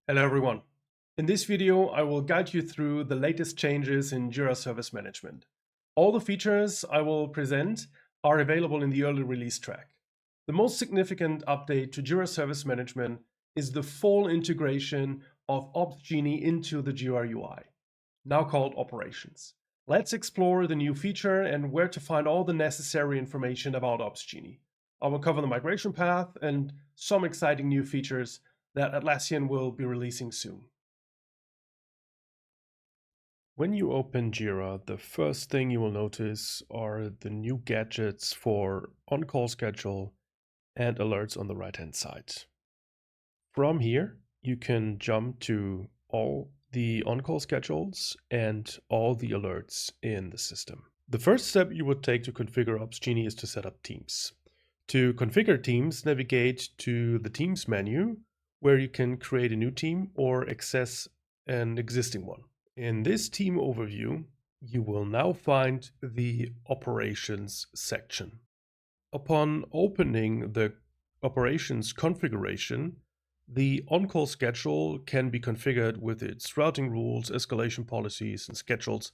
Hello everyone. In this video, I will guide you through the latest changes in Jira Service Management. All the features I will present are available in the early release track. The most significant update to Jira Service Management is the full integration of Opsgenie into the Jira UI, now called Operations. Let's explore the new feature and where to find all the necessary information about Opsgenie. I will cover the migration path and some exciting new features that Atlassian will be releasing soon. When you open Jira, the first thing you will notice are the new gadgets for on-call schedule and alerts on the right-hand side. From here, you can jump to all the on-call schedules and all the alerts in the system. The first step you would take to configure Opsgenie is to set up teams. To configure teams, navigate to the Teams menu, where you can create a new team or access an existing one. In this team overview, you will now find the Operations section. Upon opening the Operations configuration, the on-call schedule can be configured with its routing rules, escalation policies, and schedules,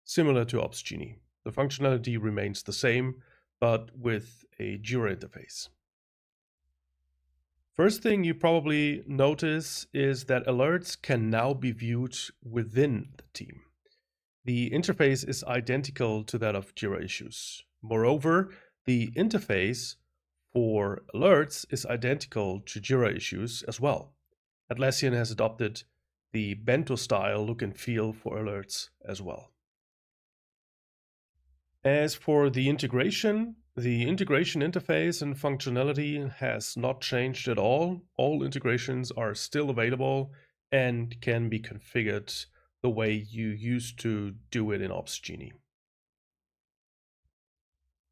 similar to Opsgenie. The functionality remains the same, but with a Jira interface. First thing you probably notice is that alerts can now be viewed within the team. The interface is identical to that of Jira issues. Moreover, the interface for alerts is identical to Jira issues as well. Atlassian has adopted the bento style look and feel for alerts as well. As for the integration interface and functionality has not changed at all. All integrations are still available and can be configured the way you used to do it in Opsgenie.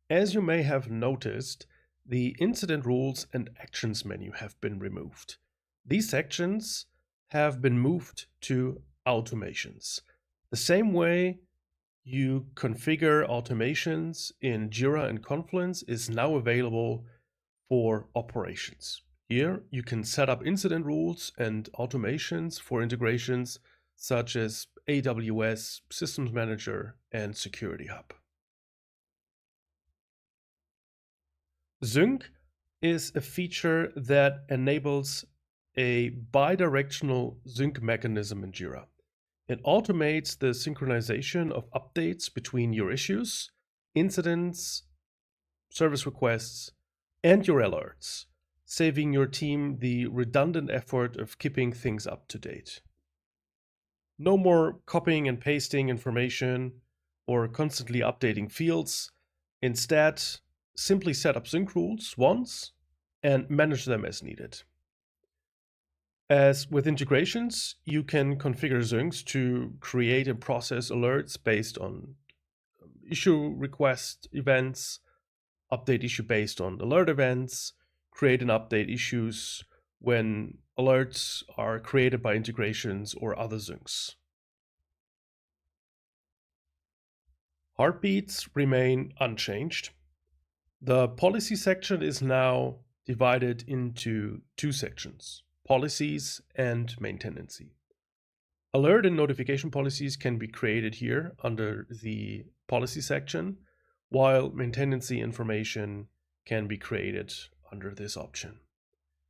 As you may have noticed, the incident rules and actions menu have been removed. These sections have been moved to automations. The same way you configure automations in Jira and Confluence is now available for operations. Here you can set up incident rules and automations for integrations such as AWS, Systems Manager, and Security Hub. Sync is a feature that enables a bidirectional sync mechanism in Jira. It automates the synchronization of updates between your issues, incidents, service requests, and your alerts, saving your team the redundant effort of keeping things up to date. No more copying and pasting information or constantly updating fields. Instead, simply set up sync rules once and manage them as needed. As with integrations, you can configure syncs to create and process alerts based on issue request events, update issue based on alert events, create and update issues when alerts are created by integrations or other syncs. Heartbeats remain unchanged. The policy section is now divided into two sections: policies and maintenance. Alert and notification policies can be created here under the policy section, while maintenance information can be created under this option.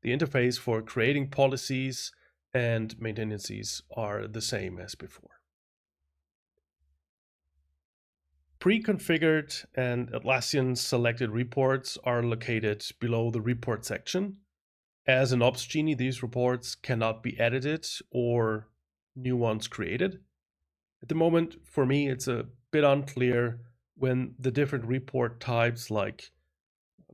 The interface for creating policies and maintenances are the same as before. Pre-configured and Atlassian selected reports are located below the report section. As in Opsgenie, these reports cannot be edited or new ones created. At the moment, for me, it's a bit unclear when the different report types like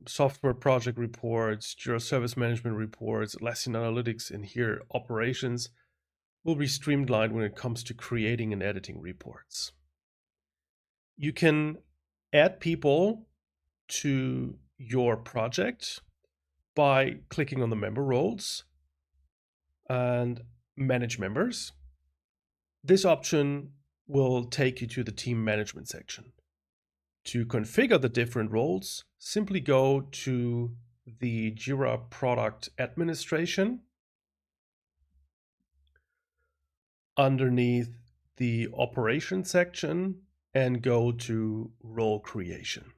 software project reports, Jira Service Management reports, Atlassian Analytics, and here operations will be streamlined when it comes to creating and editing reports. You can add people to your project by clicking on the member roles and manage members. This option will take you to the team management section. To configure the different roles, simply go to the Jira product administration underneath the operations section and go to role creation.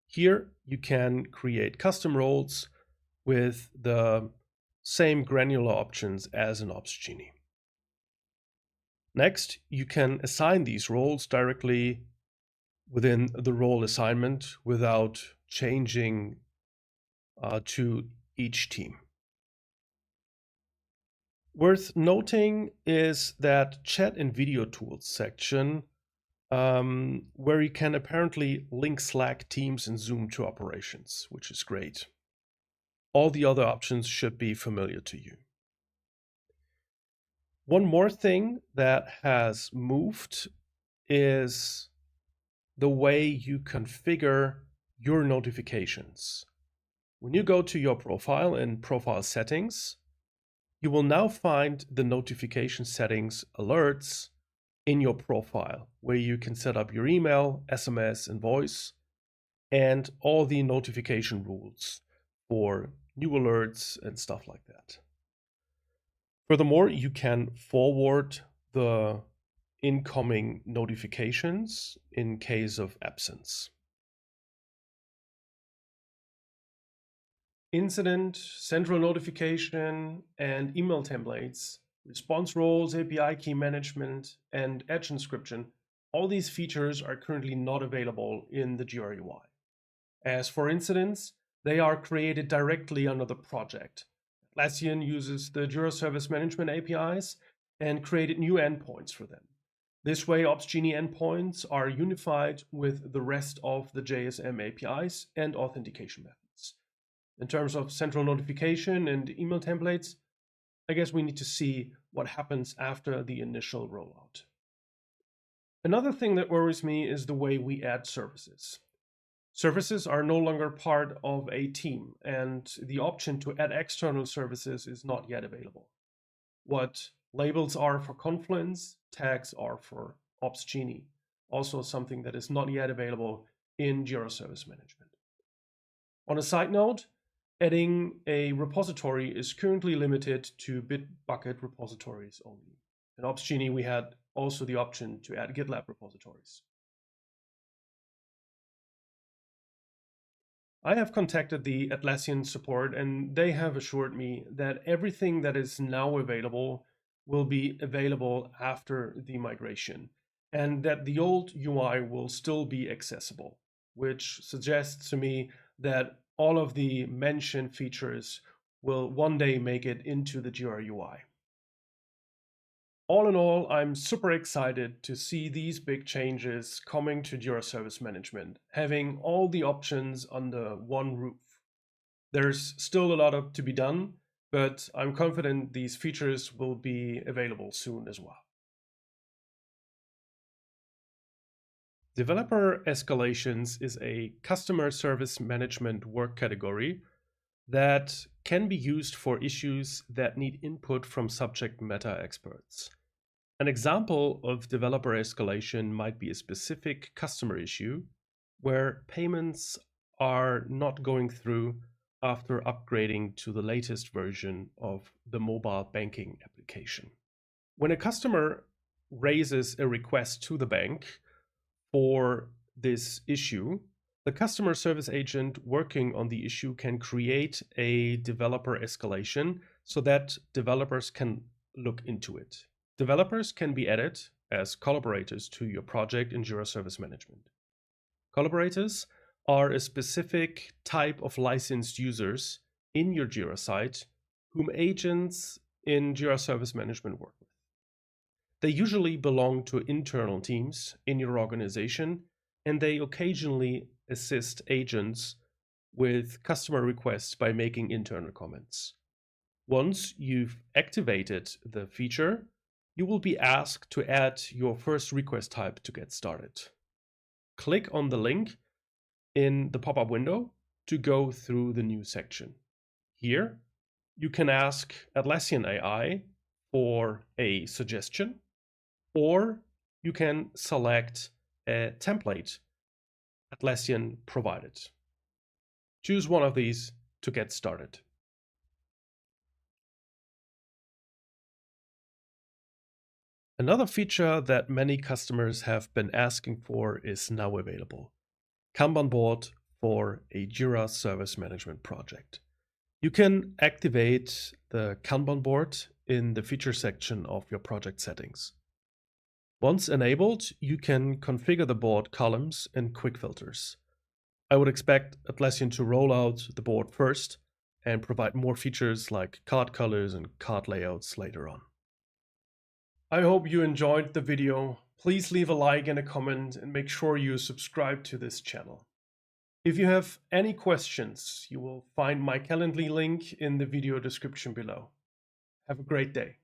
Here you can create custom roles with the same granular options as in Opsgenie. Next, you can assign these roles directly within the role assignment without changing to each team. Worth noting is that chat and video tools section, where you can apparently link Slack, Teams, and Zoom to operations, which is great. All the other options should be familiar to you. One more thing that has moved is the way you configure your notifications. When you go to your profile in Profile Settings, you will now find the notification settings alerts in your profile, where you can set up your email, SMS, and voice, and all the notification rules for new alerts and stuff like that. Furthermore, you can forward the incoming notifications in case of absence. Incident, central notification, and email templates, response roles, API key management, and edge inscription, all these features are currently not available in the Jira UI. As for incidents, they are created directly under the project. Atlassian uses the Jira Service Management APIs and created new endpoints for them. This way, Opsgenie endpoints are unified with the rest of the JSM APIs and authentication methods. In terms of central notification and email templates, I guess we need to see what happens after the initial rollout. Another thing that worries me is the way we add services. Services are no longer part of a team, and the option to add external services is not yet available. What labels are for Confluence, tags are for Opsgenie, also something that is not yet available in Jira Service Management. On a side note, adding a repository is currently limited to Bitbucket repositories only. In Opsgenie, we had also the option to add GitLab repositories. I have contacted the Atlassian support, and they have assured me that everything that is now available will be available after the migration, and that the old UI will still be accessible, which suggests to me that all of the mentioned features will one day make it into the Jira UI. All in all, I'm super excited to see these big changes coming to Jira Service Management, having all the options under one roof. There's still a lot to be done, but I'm confident these features will be available soon as well. Developer Escalations is a customer service management work category that can be used for issues that need input from subject matter experts. An example of developer escalation might be a specific customer issue where payments are not going through after upgrading to the latest version of the mobile banking application. When a customer raises a request to the bank for this issue, the customer service agent working on the issue can create a developer escalation so that developers can look into it. Developers can be added as collaborators to your project in Jira Service Management. Collaborators are a specific type of licensed users in your Jira site whom agents in Jira Service Management work with. They usually belong to internal teams in your organization, and they occasionally assist agents with customer requests by making internal comments. Once you've activated the feature, you will be asked to add your first request type to get started. Click on the link in the pop-up window to go through the new section. Here, you can ask Atlassian AI for a suggestion, or you can select a template Atlassian provided. Choose one of these to get started. Another feature that many customers have been asking for is now available: Kanban board for a Jira Service Management project. You can activate the Kanban board in the feature section of your project settings. Once enabled, you can configure the board columns and quick filters. I would expect Atlassian to roll out the board first and provide more features like card colors and card layouts later on. I hope you enjoyed the video. Please leave a like and a comment and make sure you subscribe to this channel. If you have any questions, you will find my Calendly link in the video description below. Have a great day.